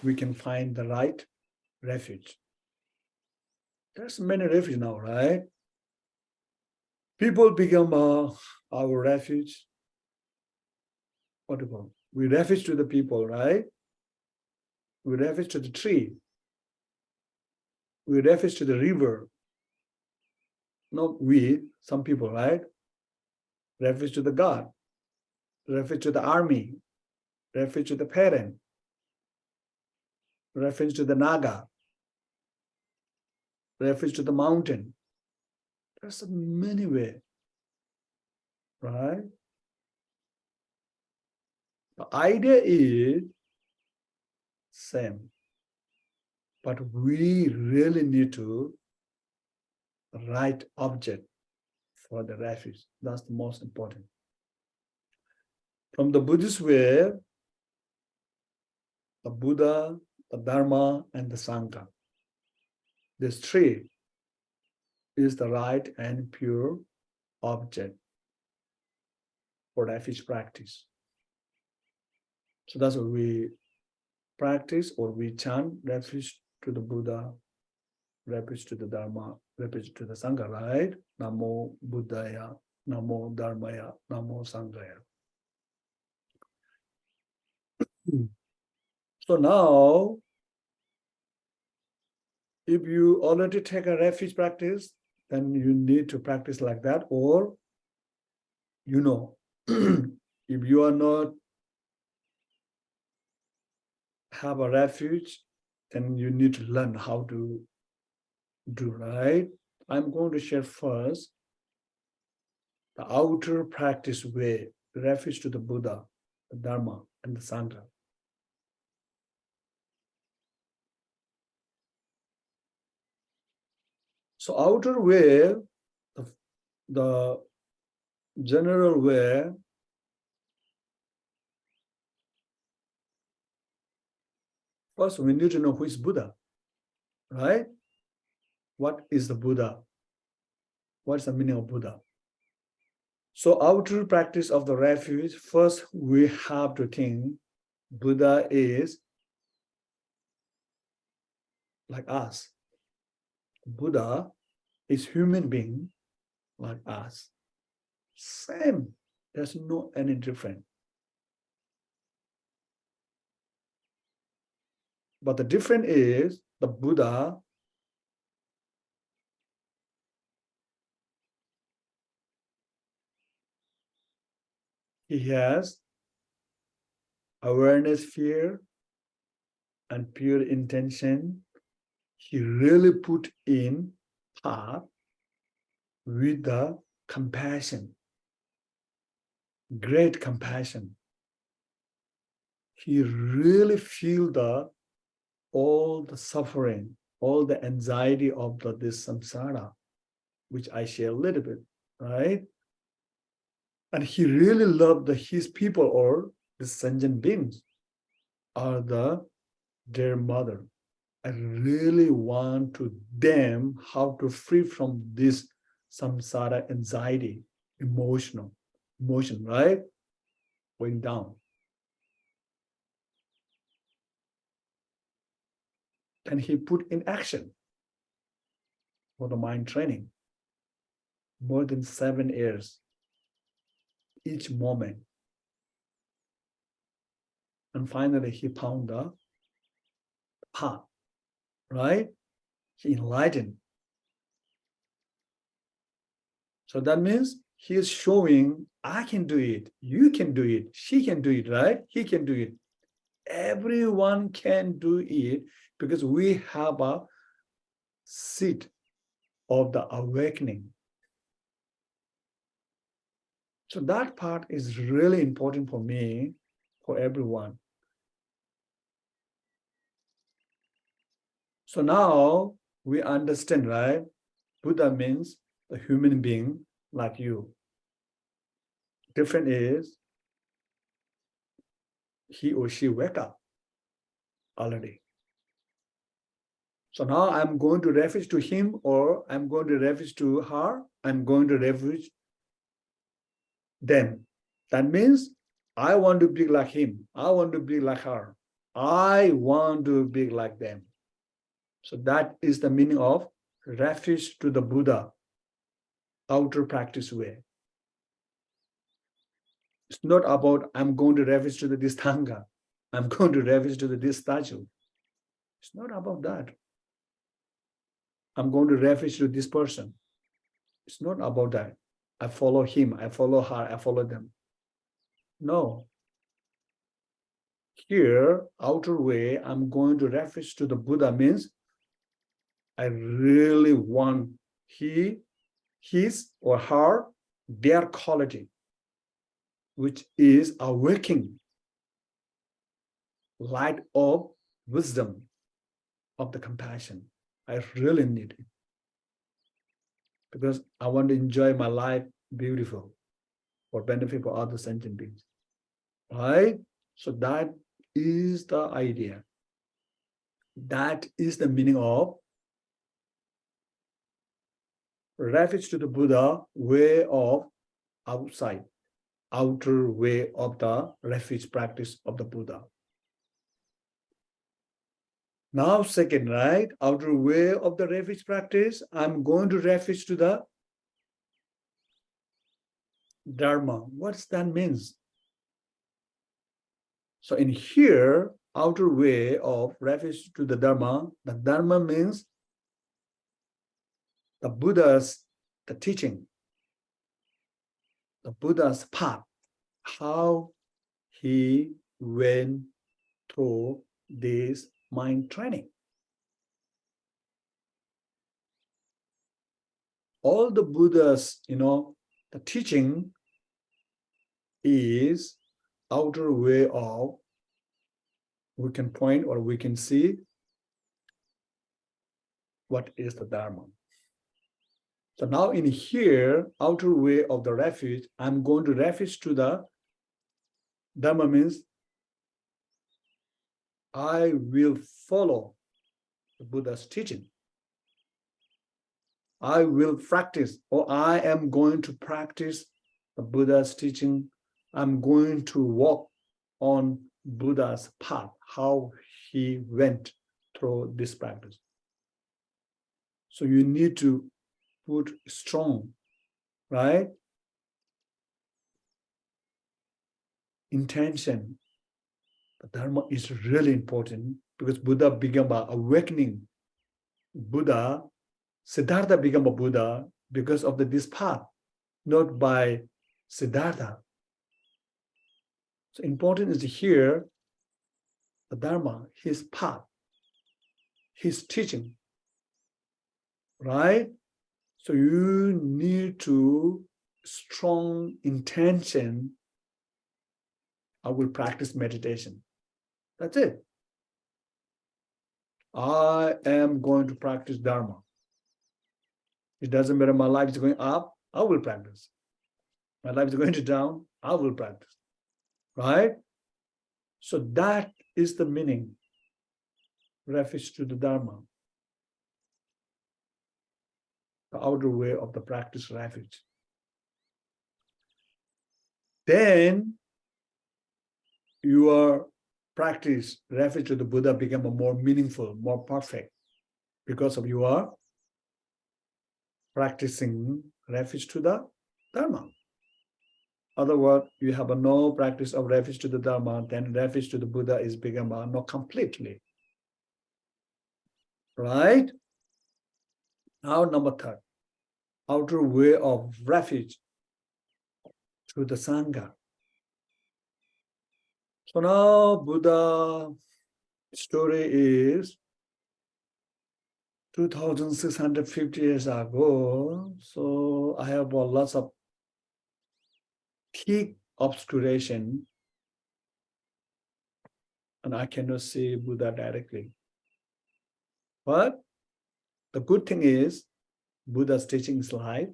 we can find the right refuge. There's many refuge now, right? People become our refuge. What do you call? We refuge to the people, right? We refuge to the tree. We refuge to the river. Not we, some people, right? Refuge to the God. Refuge to the army. Refuge to the parent. Refuge to the Naga. Refuge to the mountain. There's many ways, right? The idea is same, but we really need to right object for the refuge. That's the most important. From the Buddhist way, the Buddha, the Dharma, and the Sangha. These three is the right and pure object for refuge practice. So that's what we practice, or we chant refuge to the Buddha, refuge to the Dharma, refuge to the Sangha, right? Namo Buddhaya, Namo Dharmaya, Namo Sanghaya. So now, if you already take a refuge practice, then you need to practice like that, or if you are not have a refuge, then you need to learn how to do, right? I'm going to share first the outer practice way, refuge to the Buddha, the Dharma, and the Sangha. So outer way, the general way, first we need to know who is Buddha, right? What is the Buddha? What's the meaning of Buddha? So outer practice of the refuge, first we have to think Buddha is like us. Buddha is human being like us. Same. There's no any different. But the difference is the Buddha he has awareness, fear, and pure intention. He really put in heart with the compassion, great compassion. He really feel all the suffering, all the anxiety of this samsara, which I share a little bit, right? And he really loved his people, or the sentient beings, are their mother. I really want to them how to free from this samsara anxiety, emotion, right? Going down. And he put in action for the mind training. More than 7 years, each moment. And finally, he found the path, right? He enlightened. So that means he is showing, I can do it, you can do it, she can do it, right? He can do it. Everyone can do it because we have a seed of the awakening. So that part is really important for me, for everyone. So now we understand, right? Buddha means a human being like you. Different is he or she wake up already. So now I'm going to refuge to him, or I'm going to refuge to her. I'm going to refuge them. That means I want to be like him. I want to be like her. I want to be like them. So that is the meaning of refuge to the Buddha, outer practice way. It's not about I'm going to refuge to this Sangha, I'm going to refuge to this statue. It's not about that. I'm going to refuge to this person. It's not about that. I follow him, I follow her, I follow them. No. Here, outer way, I'm going to refuge to the Buddha means I really want his or her, their quality, which is awakening light of wisdom, of the compassion. I really need it because I want to enjoy my life beautiful for benefit for other sentient beings. Right? So that is the idea. That is the meaning of refuge to the Buddha, way of outside, outer way of the refuge practice of the Buddha. Now, second, right? Outer way of the refuge practice, I'm going to refuge to the Dharma. What's that means? So in here, outer way of refuge to the Dharma means the Buddha's, the teaching, the Buddha's path, how he went through this mind training. All the Buddha's, the teaching is outer way of, we can point or we can see what is the Dharma. So now in here, outer way of the refuge, I'm going to refuge to the Dharma means I will follow the Buddha's teaching. I will practice, or I am going to practice the Buddha's teaching. I'm going to walk on Buddha's path, how he went through this practice. So you need to put strong, right? Intention. The Dharma is really important because Buddha became an awakening. Buddha, Siddhartha became a Buddha because of this path, not by Siddhartha. So important is here, the Dharma, his path, his teaching, right? So you need to strong intention. I will practice meditation. That's it. I am going to practice Dharma. It doesn't matter my life is going up, I will practice. My life is going to down, I will practice. Right? So that is the meaning. Refuge to the Dharma. The outer way of the practice refuge. Then your practice refuge to the Buddha become a more meaningful, more perfect because of you are practicing refuge to the Dharma. Otherwise, you have no practice of refuge to the Dharma, then refuge to the Buddha is become not completely. Right? Now, number third, outer way of refuge to the Sangha. So now Buddha story is 2,650 years ago. So I have lots of thick obscuration and I cannot see Buddha directly. But the good thing is Buddha's teaching is live,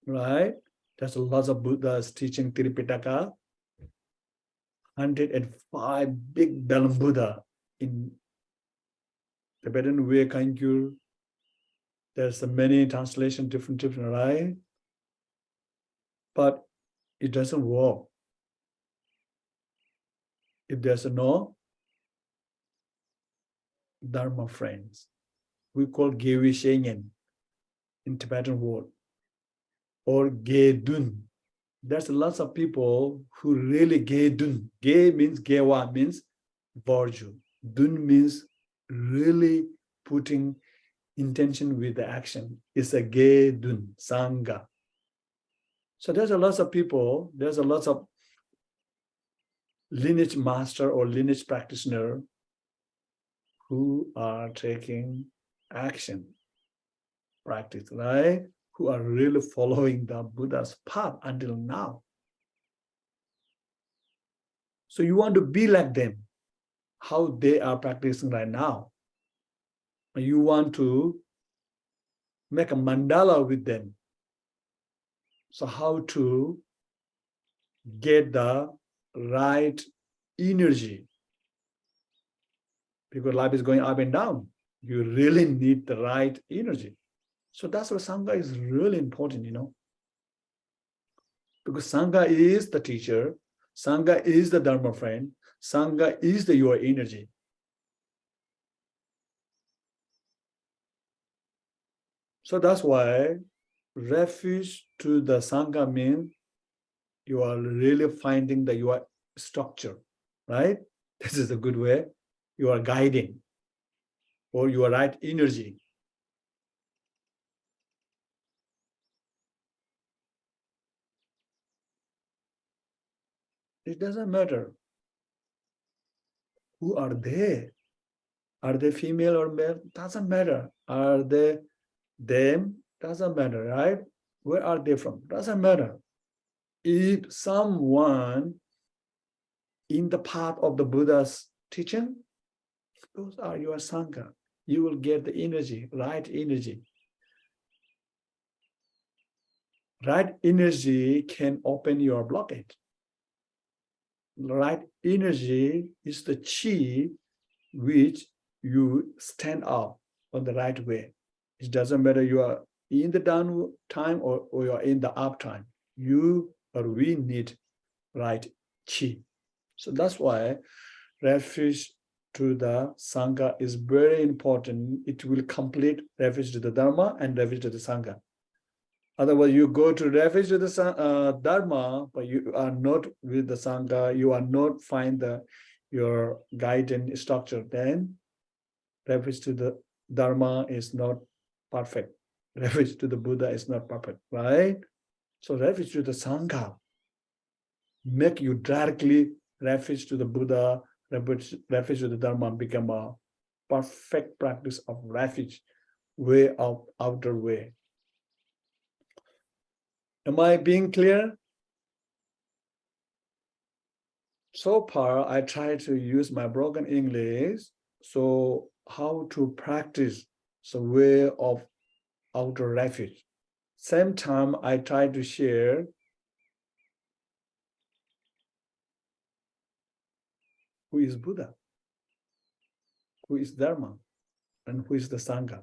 right? There's lots of Buddha's teaching Tiripitaka, 105 big Dalam Buddha in Tibetan way, Khenpo. There's many translations, different, right? But it doesn't work if there's no Dharma friends. We call Gewi Shengen in Tibetan word, or Gedun. There's lots of people who really Gedun. Ge means Gewa means virtue. Dun means really putting intention with the action. It's a Gedun, Sangha. So there's a lot of people, there's a lot of lineage master or lineage practitioner who are taking action, practice, right? Who are really following the Buddha's path until now. So you want to be like them, how they are practicing right now. You want to make a mandala with them. So how to get the right energy, because life is going up and down. You really need the right energy. So that's why Sangha is really important, because Sangha is the teacher, Sangha is the Dharma friend, Sangha is your energy. So that's why refuge to the Sangha means you are really finding your structure, right? This is a good way. You are guiding, or your right energy. It doesn't matter who are they. Are they female or male? Doesn't matter. Are they them? Doesn't matter, right? Where are they from? Doesn't matter. If someone in the path of the Buddha's teaching, those are your Sangha. You will get the energy, right energy. Right energy can open your blockage. Right energy is the chi which you stand up on the right way. It doesn't matter you are in the down time or you are in the up time. You or we need right chi. So that's why refuge to the Sangha is very important. It will complete refuge to the Dharma and refuge to the Sangha. Otherwise, you go to refuge to the Dharma, but you are not with the Sangha, you are not find your guidance structure, then refuge to the Dharma is not perfect. Refuge to the Buddha is not perfect, right? So refuge to the Sangha make you directly refuge to the Buddha, refuge to the Dharma, become a perfect practice of refuge, way of outer way. Am I being clear? So far, I try to use my broken English. So how to practice the way of outer refuge. Same time, I try to share who is Buddha, who is Dharma, and who is the Sangha.